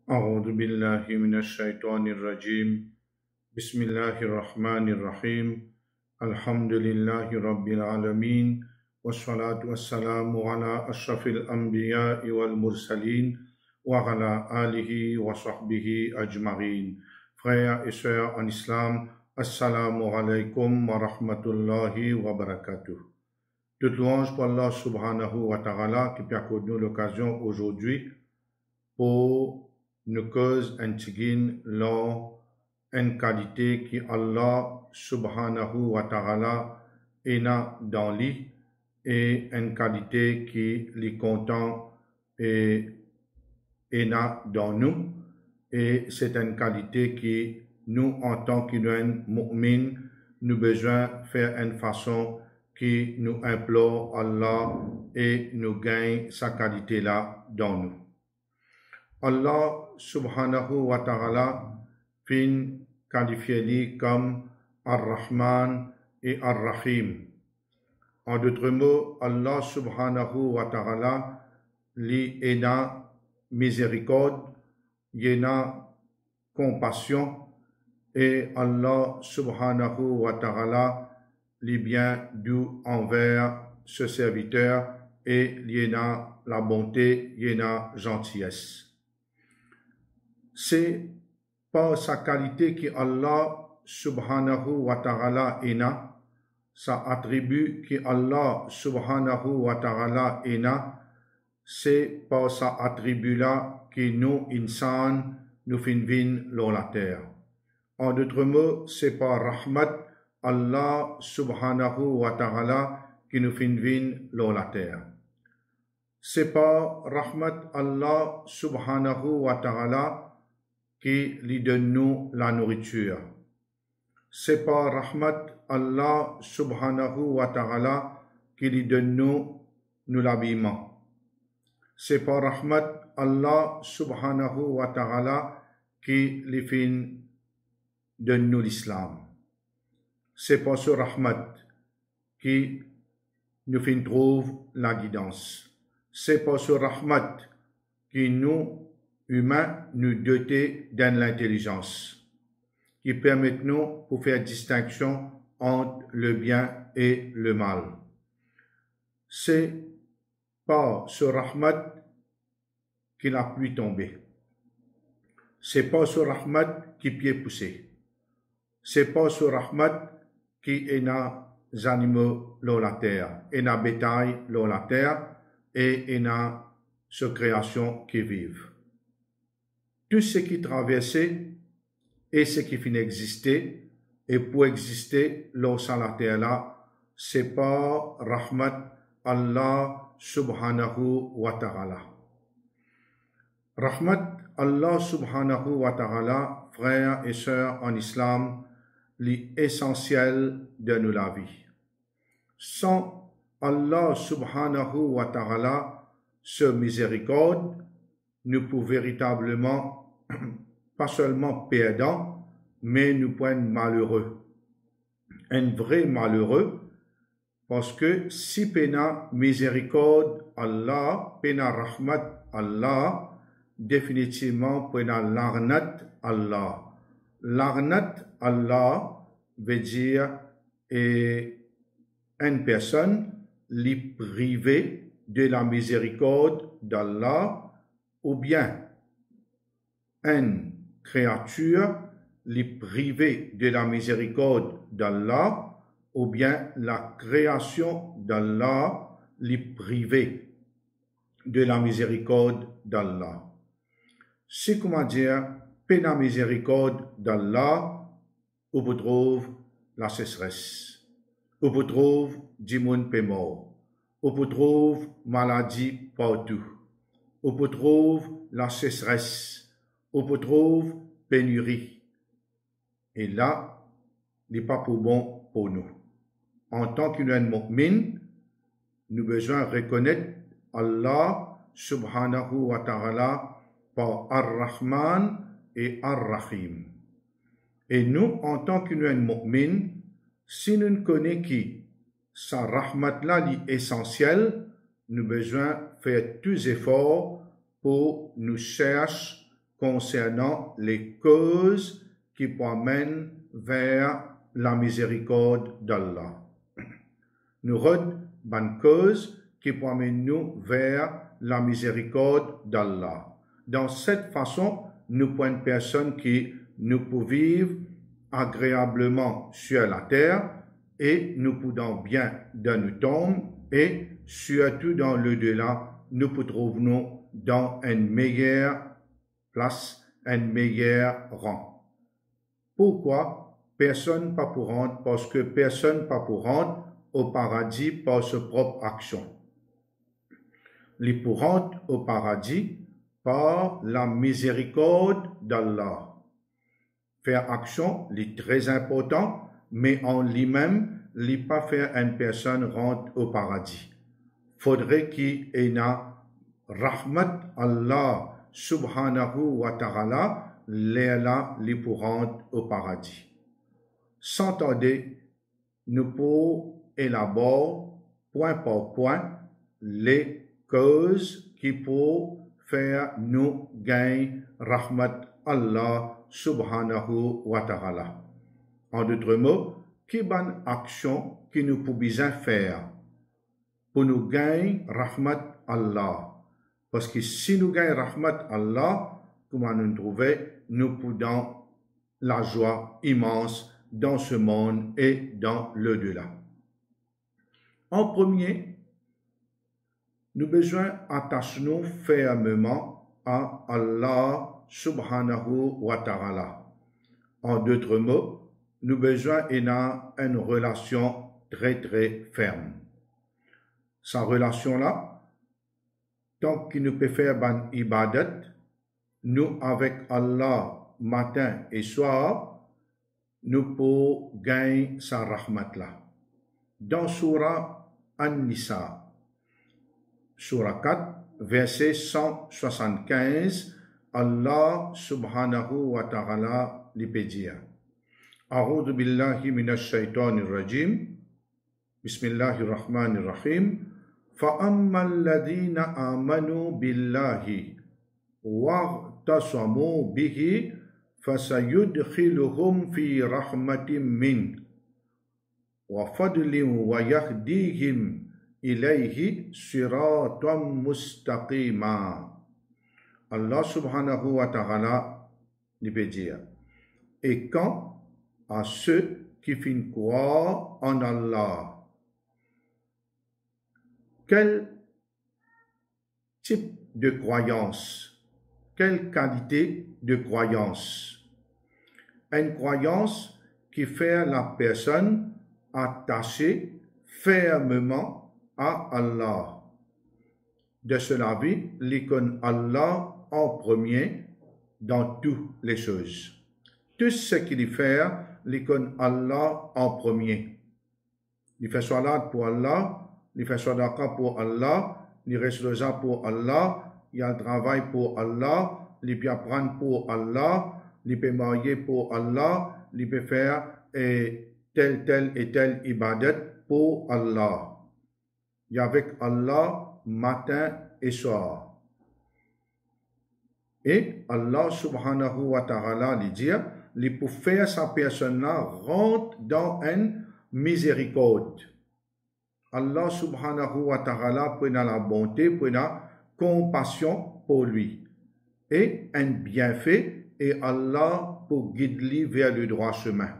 أعوذ بالله من الشيطان الرجيم بسم الله الرحمن الرحيم الحمد لله رب العالمين والصلاة والسلام على أشرف الأنبياء والمرسلين وعلى آله وصحبه أجمعين. Frères et sœurs en islam, Assalamu alaikum wa rahmatullahi wa barakatuh. Toute louange pour Allah subhanahu wa ta'ala qui peut accorder nous l'occasion aujourd'hui pour nous cause antigine l'en une qualité qui Allah subhanahu wa ta'ala ena dans lui et une qualité qui lui content et ena dans nous et c'est une qualité qui nous en tant que mu'min nous besoin faire une façon qui nous implore Allah et nous gagne sa qualité là dans nous. Allah subhanahu wa ta'ala fin qualifié comme Ar-Rahman et Ar-Rahim. En d'autres mots, Allah subhanahu wa ta'ala li ena miséricorde, yena compassion et Allah subhanahu wa ta'ala li bien doux envers ce serviteur et yena la bonté, yena gentillesse. C'est par sa qualité que Allah subhanahu wa ta'ala ena, sa attribut que Allah subhanahu wa ta'ala ena, c'est par sa attribut là que nous, insan, nous finvin dans la terre. En d'autres mots, c'est par rahmat Allah subhanahu wa ta'ala que nous finvin dans la terre. C'est par rahmat Allah subhanahu wa ta'ala qui lui donne nous la nourriture. C'est par rahmat Allah subhanahu wa ta'ala qui lui donne nous l'habillement. C'est par rahmat Allah subhanahu wa ta'ala qui lui fin donne nous l'islam. C'est par ce rahmat qui nous fin trouve la guidance. C'est par ce rahmat qui nous humains nous doter d'une intelligence qui permet nous pour faire distinction entre le bien et le mal. C'est par ce rahmat que la pluie tombée. C'est par ce rahmat qui pied poussé. C'est par ce rahmat qui est na animaux dans la terre, et na bétail dans la terre, et na ce création qui vivent. Tout ce qui traversait et ce qui finit d'exister, et pour exister dans la terre là, c'est par rahmat Allah subhanahu wa ta'ala. Rahmat Allah subhanahu wa ta'ala, frères et sœurs en islam, l'essentiel de nous la vie. Sans Allah subhanahu wa ta'ala, ce miséricorde, nous pouvons véritablement, pas seulement perdants, mais nous pouvons être malheureux. Un vrai malheureux, parce que si pena miséricorde Allah, pena rahmat Allah, définitivement pena l'arnat Allah. L'arnat Allah veut dire une personne li privée de la miséricorde d'Allah, ou bien une créature les privée de la miséricorde d'Allah, ou bien la création d'Allah les privée de la miséricorde d'Allah. C'est comment dire, pena miséricorde d'Allah, où vous trouve la sécheresse, où vous trouve du monde pe mort, où vous trouve maladie partout, où vous trouve la sécheresse, où vous trouve pénurie. Et là, il n'est pas pour bon pour nous. En tant que mu'min, nous besoin reconnaître Allah subhanahu wa ta'ala par Ar-Rahman et Ar-Rahim. Et nous, en tant que mu'min, si nous ne connaissons qui sa rahmat là essentiel, nous besoin faire tous efforts pour nous chercher concernant les causes qui promènent vers la miséricorde d'Allah. Nous redons une cause qui promène nous vers la miséricorde d'Allah. Dans cette façon, nous prenons une personne qui nous peut vivre agréablement sur la terre et nous pouvons bien dans nous tombe et surtout dans l'au-delà, nous nous trouvons dans une meilleure place, un meilleur rang. Pourquoi? Personne pas pour rentrer, parce que personne pas pour rentrer au paradis par sa propre action. Les pour rentrer au paradis par la miséricorde d'Allah. Faire action est très important, mais en lui-même, il n'est pas faire une personne rentre au paradis. Faudrait qu'il y ait rahmat Allah subhanahu wa ta'ala, les pour rentrer au paradis. Sans tarder, nous pouvons élaborer point par point les causes qui peuvent faire nous gagner rahmat Allah subhanahu wa ta'ala. En d'autres mots, quelle bonne action que nous pouvons bien faire pour nous gagner rahmat Allah. Parce que si nous gagnons rahmat Allah, comment nous trouver, nous pouvons la joie immense dans ce monde et dans l'au-delà. En premier, nous besoin attacher-nous fermement à Allah subhanahu wa ta'ala. En d'autres mots, nous besoin une relation très très ferme. Sa relation-là, tant qu'il nous peut faire ban ibadat, nous avec Allah matin et soir, nous pouvons gagner sa rahmat-là. Dans Surah An-Nisa, Surah 4, verset 175, Allah subhanahu wa ta'ala lui peut dire A'udhu billahi minash shaitanir rajim Bismillahir rahmanir rahim فَأَمَّا الَّذِينَ آمَنُوا بِاللَّهِ وَاعْتَصَمُوا بِهِ فَسَيُدْخِلُهُمْ فِي رَحْمَةٍ مِّنْهُ وَفَضْلٍ وَيَهْدِيهِمْ إِلَيْهِ صِرَاطًا مُسْتَقِيمًا. Allah subhanahu wa ta'ala lui peut dire, et quant à ceux qui finissent croire en Allah, quel type de croyance, quelle qualité de croyance? Une croyance qui fait la personne attachée fermement à Allah. De cela vie, l'icône Allah en premier dans toutes les choses. Tout ce qu'il fait, l'icône Allah en premier. Il fait salat pour Allah, il fait sadaqa pour Allah, il reste rosa pour Allah, il a le travail pour Allah, il peut apprendre pour Allah, il peut marier pour Allah, il peut faire tel et tel ibadat pour Allah. Il est avec Allah matin et soir. Et Allah subhanahu wa ta'ala lui dit, il peut faire sa personne-là rentre dans une miséricorde. Allah subhanahu wa ta'ala prend la bonté, prend la compassion pour lui. Et un bienfait, et Allah pour guider lui vers le droit chemin.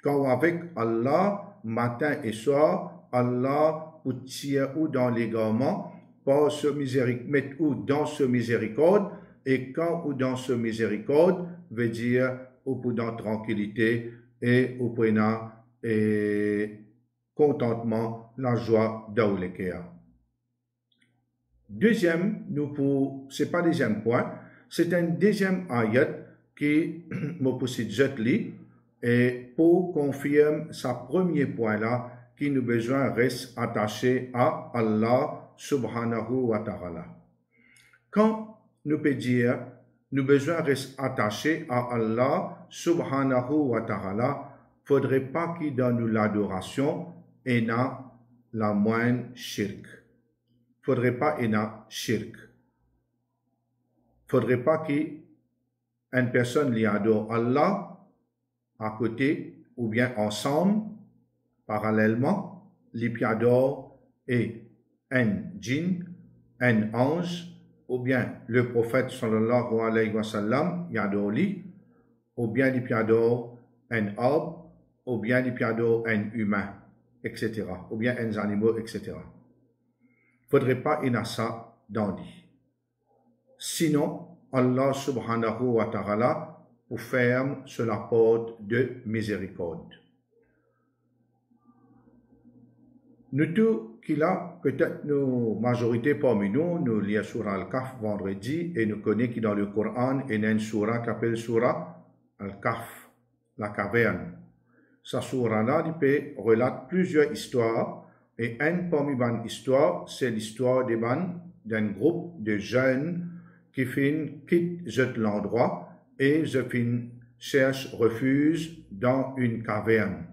Quand avec Allah, matin et soir, Allah pour tirer ou dans l'égarement, par ce miséricorde, mettre ou dans ce miséricorde, et quand ou dans ce miséricorde, veut dire ou pour dans tranquillité, et au prenant et contentement, la joie d'Aulekea. Deuxième, c'est pas deuxième point, c'est un deuxième ayat qui me possède jetli et pour confirmer sa premier point là, qui nous besoin reste attaché à Allah subhanahu wa ta'ala. Quand nous peut dire, nous besoin reste attaché à Allah subhanahu wa ta'ala, faudrait pas qu'il donne nous l'adoration et n'a la moindre shirk. Faudrait pas et n'a shirk. Faudrait pas qu'il une personne qui adore Allah à côté ou bien ensemble, parallèlement, qui adore et un djinn, un ange, ou bien le prophète sallallahu alayhi wa sallam, il adore lui, ou bien il adore un arbre, ou bien il adore un humain, etc., ou bien un animal, etc. Il ne faudrait pas y avoir ça dans lui. Sinon, Allah subhanahu wa ta'ala vous ferme sur la porte de miséricorde. Nous tous qui là, peut-être nos majorité parmi nous, nous lisons Surah Al-Kahf vendredi et nous connaissons que dans le Coran, il y a une surah qui s'appelle Surah Al-Kahf, la caverne. Cette surah-là, il relate plusieurs histoires et une parmi les histoires, c'est l'histoire d'un groupe de jeunes qui quittent l'endroit et cherchent refuge dans une caverne.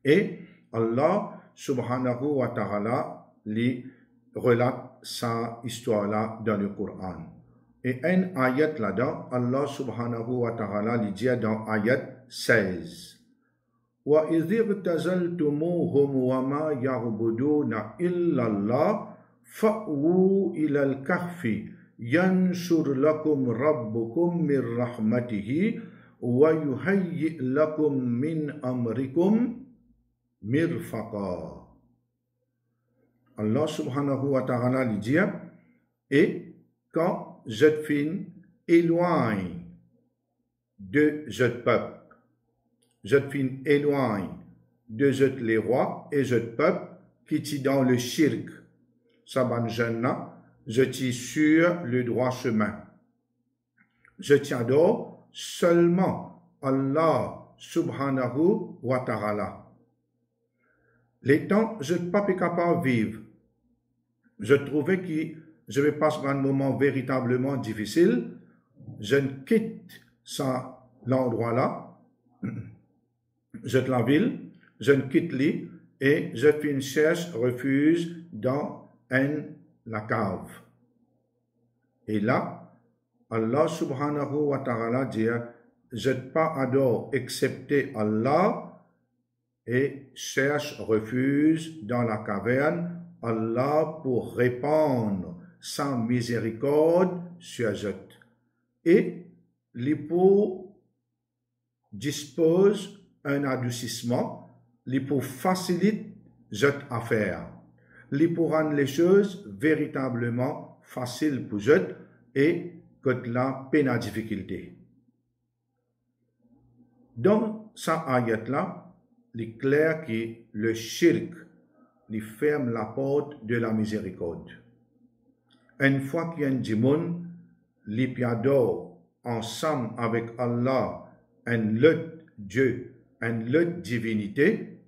Et Allah subhanahu wa ta'ala lui relate sa histoire-là dans le Coran. Et un ayat là-dedans, Allah subhanahu wa ta'ala lui dit dans ayat 16. وَإِذِ اغْتَزَلْتُمُوهُمْ وَمَا يَعْبُدُونَ إِلَّا اللَّهَ فَأْوُوا إِلَى الْكَهْفِ يَنْشُرْ لَكُمْ رَبُّكُمْ مِنْ رَحْمَتِهِ وَيُهَيِّئْ لَكُمْ مِنْ أَمْرِكُمْ mirfaqa. Allah subhanahu wa ta'ala lui dit, et quand je te éloigne de ce peuple, je te éloigne de les rois et ce peuple qui t'y dans le shirk, saban janna, je t'y sur le droit chemin. Je t'adore seulement Allah subhanahu wa ta'ala. Les temps, je ne suis pas capable de vivre. Je trouvais que je vais passer un moment véritablement difficile. Je quitte l'endroit-là, je la ville, je quitte l'île et je cherche refuge dans la cave. Et là, Allah subhanahu wa ta'ala dit, je ne pas adore excepté Allah et cherche refuge dans la caverne, Allah pour répandre sa miséricorde sur eux. Et l'hypo dispose un adoucissement, l'hypo facilite cette affaire, l'hypo rend les choses véritablement faciles pour eux et que la peine à difficulté. Dans sa ayat-là, il est clair que le shirk lui ferme la porte de la miséricorde. Une fois qu'il y a un démon, il adore ensemble avec Allah un autre Dieu, une autre divinité,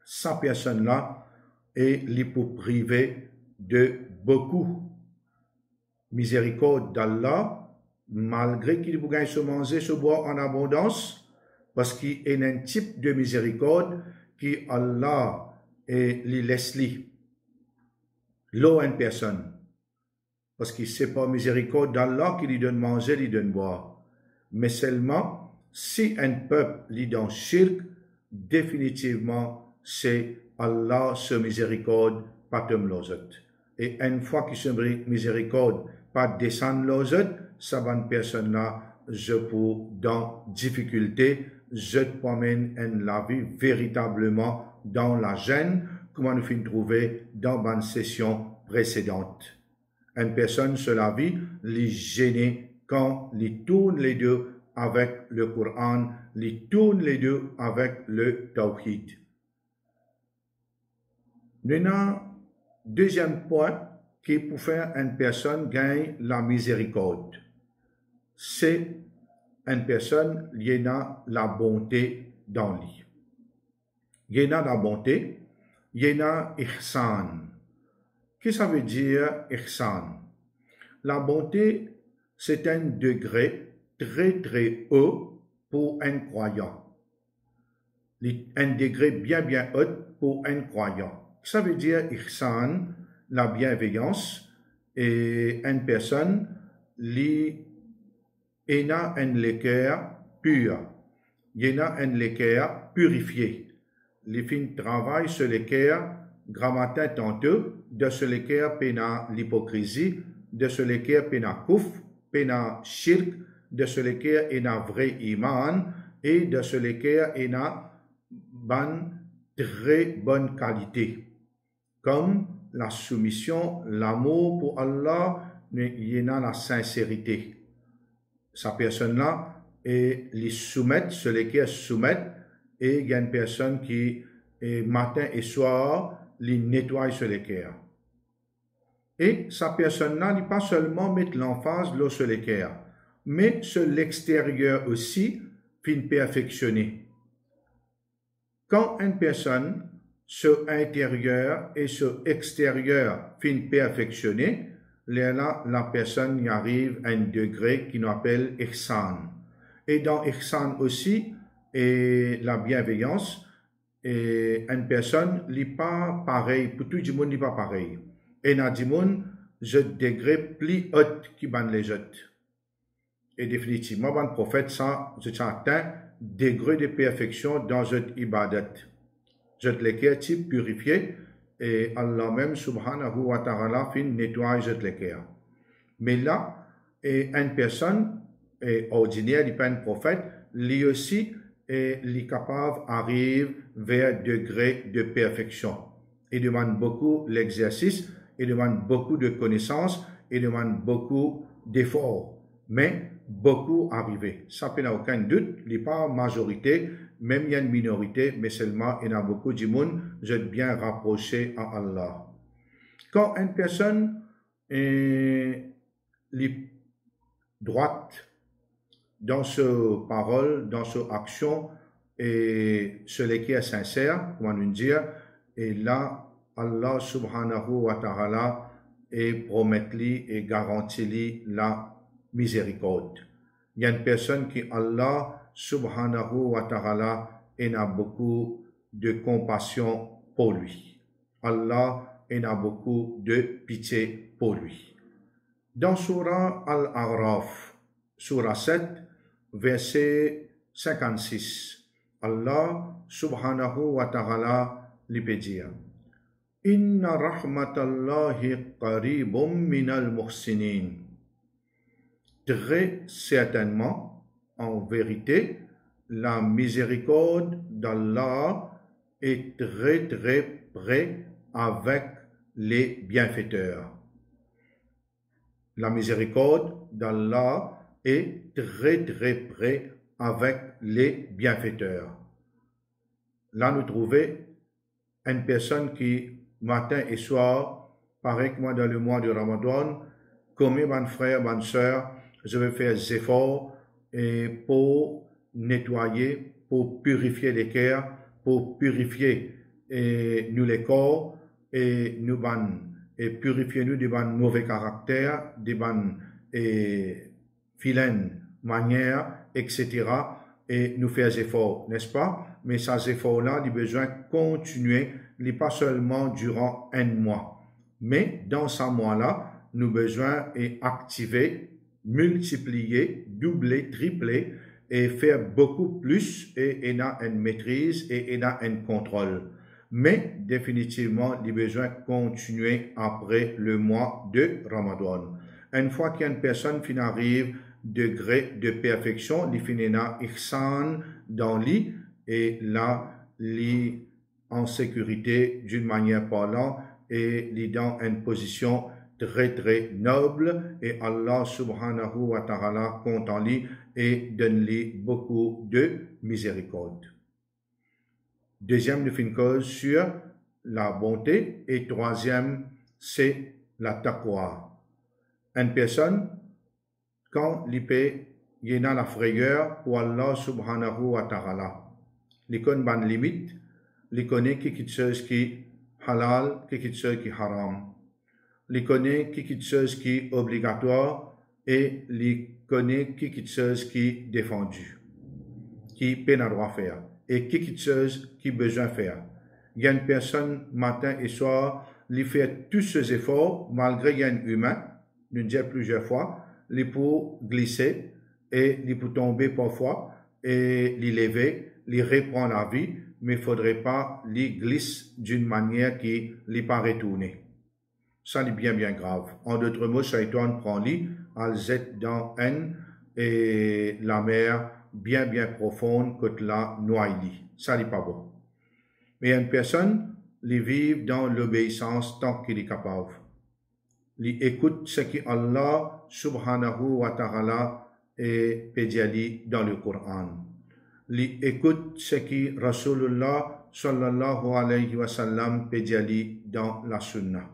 sa personne-là est pour priver de beaucoup miséricorde d'Allah, malgré qu'il pourrait se manger, se boire en abondance, parce qu'il y a un type de miséricorde qui Allah et les laisse l'eau à une personne. Parce que ce n'est pas miséricorde d'Allah qui lui donne manger, lui donne boire. Mais seulement, si un peuple lui donne shirk, définitivement, c'est Allah se miséricorde, pas de l'ozot. Et une fois qu'il se miséricorde, pas descendre l'ozot, ça va une personne-là, je pour dans difficulté, je promène la vie véritablement dans la gêne, comme nous finissons trouver dans une session précédente. Une personne sur la vie, les gêner quand les tourne les deux avec le Coran, les tourne les deux avec le Tawhid. Nous avons deuxième point qui pour faire une personne gagne la miséricorde. C'est une personne qui a la bonté dans lui. Il y a la bonté, il y a ihsan. Qu'est-ce que ça veut dire ihsan? La bonté, c'est un degré très très haut pour un croyant. Un degré bien bien haut pour un croyant. Ça veut dire ihsan, la bienveillance, et une personne qui il y a un l'équerre pur. Il y a un l'équerre purifié. Les fins travaillent sur l'équerre, grammatin tantôt, de ce l'équerre pena l'hypocrisie, de ce l'équerre pena kouf, pena shirk, de ce l'équerre ena vrai iman, et de ce l'équerre ena ban très bonne qualité. Comme la soumission, l'amour pour Allah, il y a la sincérité. Sa personne-là, et les soumettent, ceux lesquels soumettent, et il y a une personne qui, matin et soir, les nettoie sur l'équerre. Et sa personne-là, il pas seulement mettre l'emphase sur l'équerre, mais sur l'extérieur aussi, fin perfectionner. Quand une personne, sur intérieur et sur extérieur, fin perfectionner, là, la personne y arrive à un degré qui nous appelle ihsan. Et dans ihsan aussi, et la bienveillance, et une personne n'est pas pareil, pour tout le monde n'est pas pareil. Et dans le monde, je degré plus haut qui ban les autres. Et définitivement, le prophète, ça, je atteint degré de perfection dans cette ibadat. Je l'équerre type purifié, et Allah même, subhanahu wa ta'ala, fin nettoie je l'équerre. Mais là, une personne ordinaire, il n'est pas un prophète, lui aussi, les capables arrivent vers degré de perfection. Il demande beaucoup l'exercice, il demande beaucoup de connaissances, il demande beaucoup d'efforts. Mais beaucoup arrivent. Ça n'a aucun doute, il n'est pas majorité, même il y a une minorité, mais seulement il y a beaucoup de monde, je vais bien rapprocher à Allah. Quand une personne est droite dans ses paroles, dans ses actions, et celui qui est sincère, comment nous dire, et là, Allah subhanahu wa ta'ala et promet-lui et garantit-lui la miséricorde. Il y a une personne qui, Allah subhanahu wa ta'ala, a beaucoup de compassion pour lui. Allah a beaucoup de pitié pour lui. Dans Surah Al-A'raf, Surah 7, verset 56, Allah subhanahu wa ta'ala lui peut dire Inna rahmatallahi qaribum minal muhsinin. Très certainement, en vérité, la miséricorde d'Allah est très très près avec les bienfaiteurs. La miséricorde d'Allah est très très près avec les bienfaiteurs. Là, nous trouvons une personne qui, matin et soir, pareil que moi dans le mois de Ramadan, comme mon frère, ma soeur, je vais faire des efforts pour nettoyer, pour purifier les cœurs, pour purifier nous les corps et nous et purifier nous de mauvais caractères, de vilaines manières, etc. Et nous faire des efforts, n'est-ce pas? Mais ces efforts-là, il besoin de continuer, pas seulement durant un mois. Mais dans ce mois-là, nous besoin d'activer, multiplier, doubler, tripler et faire beaucoup plus et il a une maîtrise et il a un contrôle. Mais définitivement, il besoin de continuer après le mois de Ramadan. Une fois qu'une personne arrive degré de perfection, il finit ihsan dans lui et là, il en sécurité d'une manière parlante et il dans une position très très noble et Allah subhanahu wa ta'ala compte en lui et donne-lui beaucoup de miséricorde. Deuxième, nous faisons cause sur la bonté et troisième, c'est la taqwa. Une personne, quand il y a la frayeur pour Allah subhanahu wa ta'ala, il connaît une limite, il connaît quelque chose qui est halal, quelque chose qui est haram. Il connaît quelque chose qui est obligatoire et il connaît quelque chose qui est défendu, qui peut n'a droit faire et quelque chose qui besoin faire. Il y a une personne matin et soir, il fait tous ses efforts malgré qu'il y a un humain, nous disons plusieurs fois, il pour glisser et il peut tomber parfois et l'y lever, l'y reprend la vie, mais il ne faudrait pas l'y glisse d'une manière qui l'y pas retourner. Ça est bien grave. En d'autres mots, Shaitan prend l'y, elle jette dans N et la mer bien profonde que la noie. Ça n'est pas bon. Mais une personne, il vit dans l'obéissance tant qu'il est capable. Il écoute ce que Allah subhanahu wa ta'ala et pédiali dans le Coran. Il écoute ce que Rasulullah sallallahu alayhi wa sallam pédiali dans la Sunna.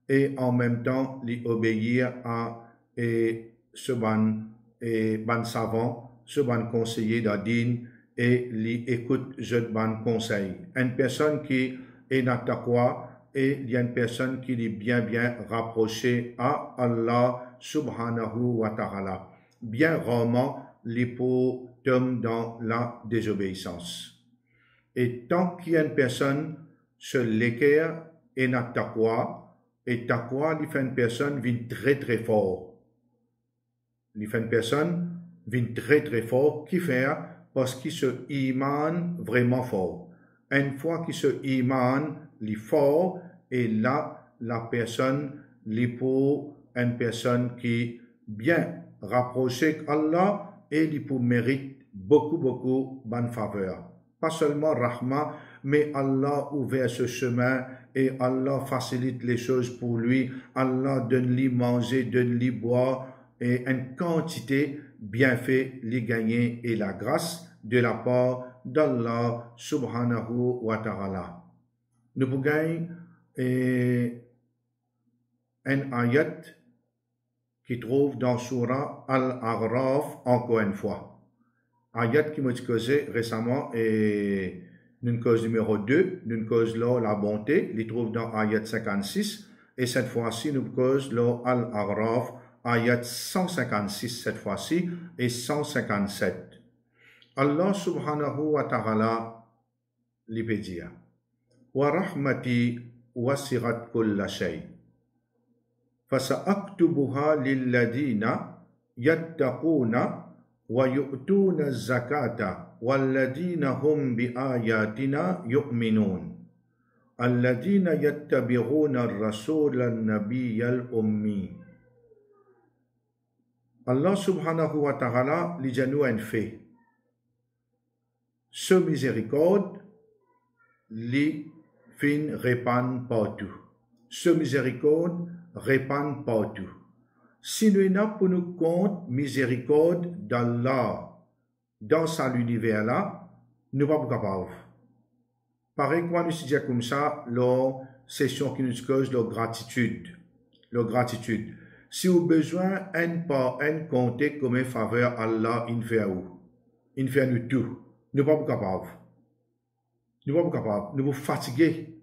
Et en même temps, il obéir à ce ban savant, ce ban conseiller d'Adin, et il écoute ce ban conseil. Une personne qui est dans taqwa, et il y a une personne qui est bien rapprochée à Allah subhanahu wa ta'ala. Bien rarement, l'hypo tombe dans la désobéissance. Et tant qu'il y a une personne se l'équerre et dans taqwa, et taqwa, il fait une personne vient très fort. Il fait une personne vient très fort, qui fait parce qu'il se iman vraiment fort. Une fois qu'il se iman, il est fort, et là, la personne, pour une personne qui est bien rapprochée d'Allah, et il pour mérite beaucoup bonne faveur. Pas seulement rahma, mais Allah ouvert ce chemin et Allah facilite les choses pour lui. Allah donne-lui manger, donne-lui boire et une quantité bien fait, lui gagner et la grâce de la part d'Allah subhanahu wa ta'ala. Nous pouvons gagner un ayat qui trouve dans Surah Al-A'raf encore une fois. Ayat qui m'a causé récemment et une cause numéro 2, une cause là la bonté, il trouve dans ayat 56 et cette fois-ci nous cause là Al-A'raf ayat 156 cette fois-ci et 157. Allah subhanahu wa ta'ala li peut dire wa rahmati wasirat kulla shay fasa'aktubuha lilladina yattaquna وَيُؤْتُونَ الزَّكَاةَ وَالَّذِينَ هُمْ بِآيَاتِنَا يُؤْمِنُونَ الَّذِينَ يَتَّبِعُونَ الرَّسُولَ النَّبِيَّ الْأُمِّيَّ. Allah subhanahu wa ta'ala li dit nous un fait. Ce miséricorde li fin répand partout. Ce miséricorde répand partout. Si nous n'avons pour nous compte miséricorde d'Allah dans sa l'univers là, nous ne sommes pas capables. Pareil, quand nous disons comme ça, la session qui nous cause la gratitude. La gratitude. Si vous avez besoin un par un compter comme une faveur Allah, il fait où? Il fait nous tout. Nous ne sommes pas capables. Nous ne sommes pas capables. Nous sommes fatigués.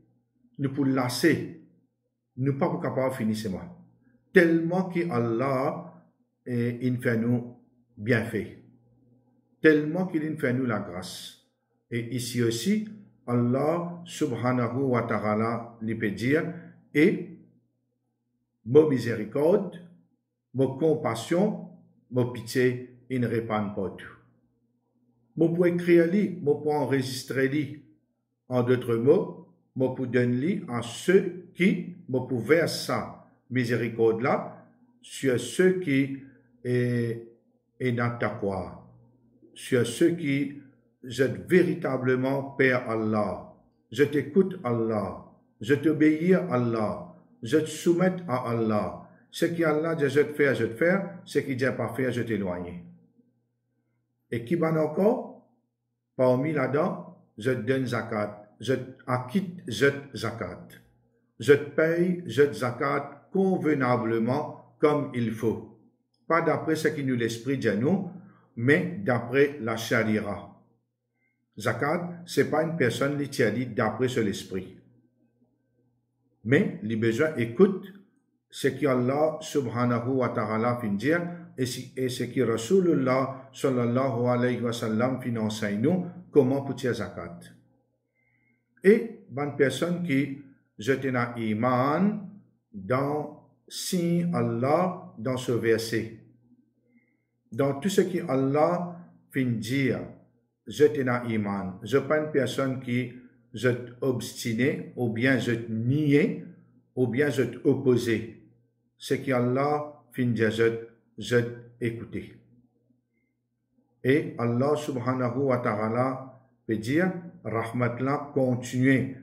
Nous sommes lassés. Nous ne sommes pas capables de finir ce mois. Tellement que Allah il fait nous bien fait. Tellement qu'il fait nous la grâce. Et ici aussi, Allah subhanahu wa ta'ala lui peut dire, et ma miséricorde, ma compassion, ma pitié, il ne répand pas tout. Je peux écrire lui, je peux enregistrer lui. En d'autres mots, je peux donner à ceux qui me pouvaient ça. Miséricorde là, sur ceux qui est dans taqwa, sur ceux qui êtes véritablement Père Allah, je t'écoute Allah, je t'obéis à Allah, je te soumets à Allah. Ce qui Allah dit je te faire, ce qui dit pas faire, je t'éloigne. Et qui va encore? Parmi là-dedans, je te donne zakat, je acquitte zakat, je te paye zakat convenablement comme il faut. Pas d'après ce qui nous l'esprit dit nous, mais d'après la charia. Zakat, c'est pas une personne qui tient dit d'après l'esprit. Mais les besoins écoute ce qu'Allah subhanahu wa ta'ala fin dire et ce que Rasulullah sallallahu alayhi wa sallam fin enseigne nous comment pour tirer zakat. Et bonne personne qui jette un iman dans si Allah dans ce verset. dans tout ce qui Allah fin dire, je t'ai na iman, je pas une personne qui je obstiné, ou bien je nié, ou bien je opposé. Ce qui Allah fin dire, je écouté. Et Allah subhanahu wa ta'ala peut dire, rahmatullah continue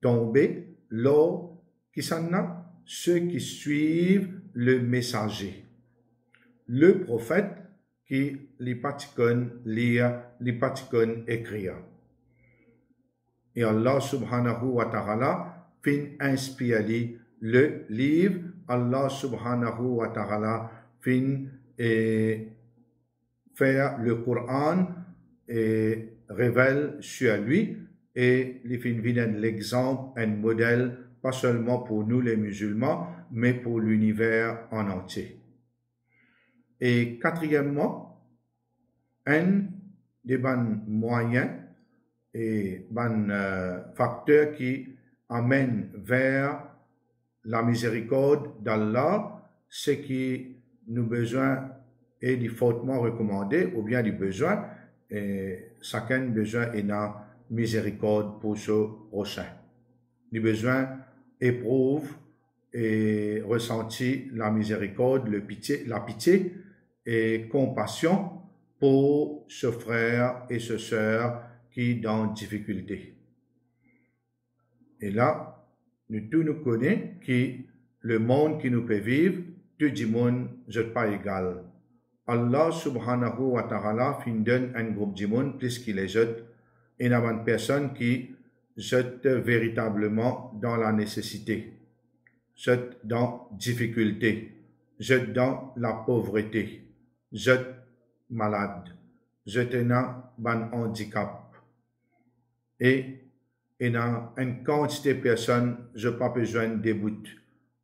tomber l'eau qui s'en a, ceux qui suivent le messager. Le prophète qui les patikon lire, les patikon écrire. Et Allah subhanahu wa ta'ala fin inspiré le livre, Allah subhanahu wa ta'ala fin faire le Coran et révèle sur lui et il fin viennent l'exemple, un modèle, pas seulement pour nous les musulmans, mais pour l'univers en entier. Et quatrièmement, un des bons moyens et bons facteurs qui amènent vers la miséricorde d'Allah, c'est qui nous besoin et du fortement recommandé ou bien du besoin, et chacun besoin et n'a miséricorde pour ce prochain. Du besoin éprouve et ressentit la miséricorde, la pitié et compassion pour ce frère et ce sœur qui sont en difficulté. Et là, nous tous nous connaissons que le monde qui nous peut vivre, tout le monde n'est pas égal. Allah subhanahu wa ta'ala fin donne un groupe de monde plus qu'il les jette, et n'a pas une personne qui jette véritablement dans la nécessité, jette dans la difficulté, jette dans la pauvreté, jette malade, jette dans un handicap. Et il y a une quantité de personnes, je n'ai pas besoin de bouts.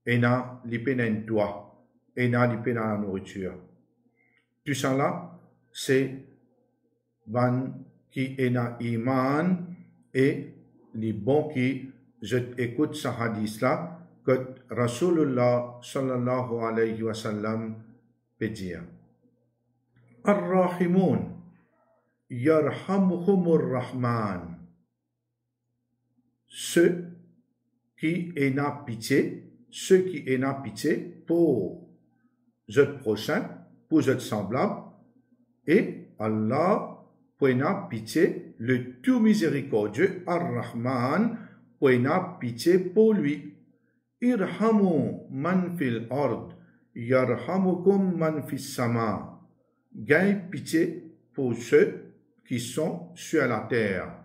Il y a les peines en toit, il y a les peines à la nourriture. Tout ça là, c'est ban qui est na iman et les bons qui je écoute ce hadith là que Rasulullah sallallahu alayhi wa sallam peut dire. Ar-Rahimun yarhamuhumur Rahman. Ceux qui est na pitié, ceux qui est na pitié pour je prochain, pour je semblable, et Allah pour na pitié, le tout miséricordieux, Ar-Rahman, pour na pitié pour lui. Irhamu man fil ard, yarhamukum man fis sama. Gagne pitié pour ceux qui sont sur la terre,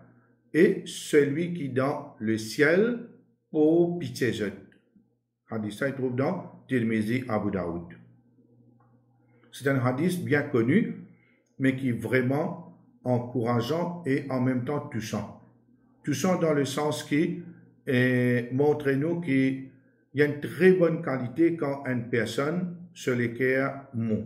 et celui qui dans le ciel pour pitié jette. Hadith ça il trouve dans Tirmizi Abu Daoud. C'est un hadith bien connu, mais qui est vraiment encourageant et en même temps touchant. Touchant dans le sens qui montre-nous qu'il y a une très bonne qualité quand une personne se l'équerre mou.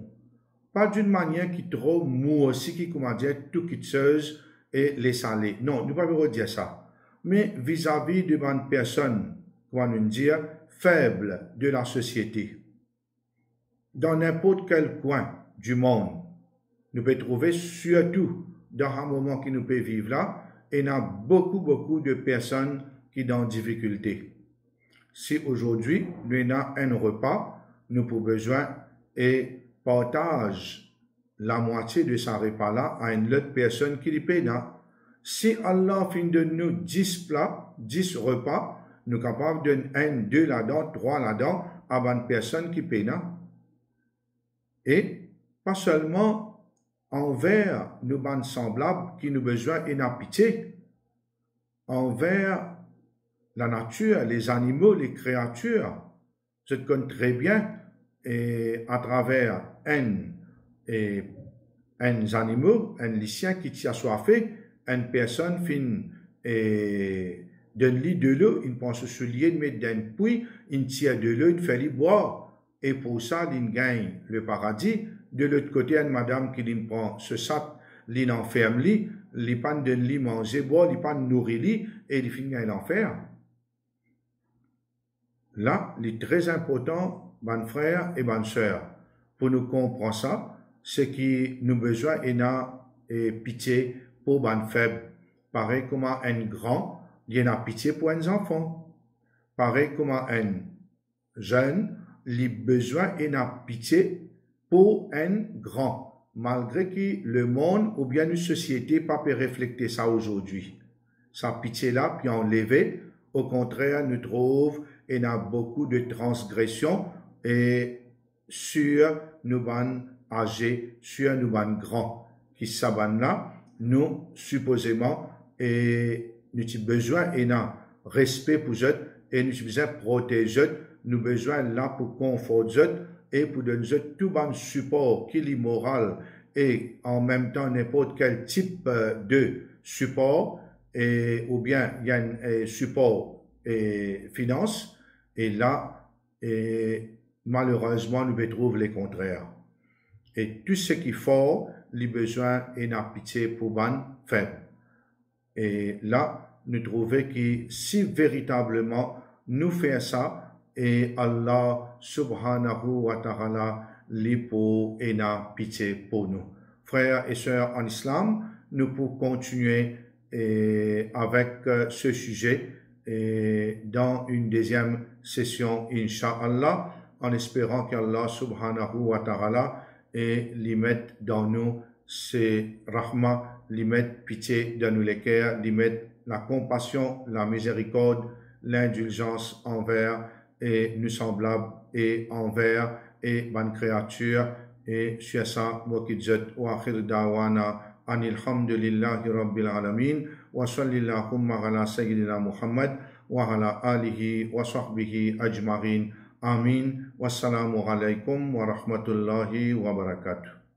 Pas d'une manière qui est trop mou aussi, qui, comment dire, tout quitteuse et les salés. Non, nous ne pouvons pas dire ça. Mais vis-à-vis d'une personne, comment nous dire, faible de la société, dans n'importe quel coin du monde, nous pouvons trouver surtout dans un moment qui nous peut vivre là, et il y a beaucoup de personnes qui sont en difficulté. Si aujourd'hui, nous avons un repas, nous avons besoin et partage la moitié de ce repas-là à une autre personne qui les paye. Si Allah fin de nous 10 plats, 10 repas, nous sommes capables de donner 1, 2 là-dedans, 3 là-dedans à une personne qui paye. Et pas seulement envers nos bandes semblables qui nous besoin et n'a pitié, envers la nature, les animaux, les créatures. Je te connais très bien et à travers un animal, un lycéen qui t'y a soifé, une personne fin et d'un lit de l'eau, il pense se lier, mettre d'un puits, il tire de l'eau, il fait lui boire. Et pour ça, il gagne le paradis. De l'autre côté, une madame qui prend ce sac, il enferme lui, il pas de lui manger, boire, il pas nourrir lui, et il finit l'enfer. Là, il est très important, bonne frère et bonne sœur, pour nous comprendre ça, c'est que nous besoin et pitié pour les faibles. Pareil comme un grand, il y a pitié pour un enfant. Pareil comme un jeune, il a besoin et pitié pour un grand. Malgré que le monde ou bien une société pas peut refléter ça aujourd'hui. Sa pitié là, puis enlever, au contraire, nous trouve et a beaucoup de transgressions et sur nous ban âgés, sur nous ban grands, qui s'aban là, nous supposément et nous avons besoin et un respect pour eux et nous avons besoin de protéger, nous avons besoin là pour conforter eux et pour donner tout bon support qui est moral et en même temps n'importe quel type de support et, ou bien il y a un support et finance et là et malheureusement nous retrouvons les contraires et tout ce qu'il faut les besoins et la pitié pour ban faible et là nous trouvons que si véritablement nous faisons ça et Allah subhanahu wa ta'ala li pour et la pitié pour nous frères et sœurs en islam nous pouvons continuer avec ce sujet dans une deuxième session, Inch'Allah, en espérant qu'Allah subhanahu wa ta'ala lui mette dans nous ses rahma, lui mette pitié dans nous les cœurs, lui mette la compassion, la miséricorde, l'indulgence envers et nous semblables et envers et bonnes créatures et sur ça, moi qui dis wa akhir dawana أن الحمد لله رب العالمين وصلى اللهم على سيدنا محمد وعلى آله وصحبه أجمعين آمين والسلام عليكم ورحمة الله وبركاته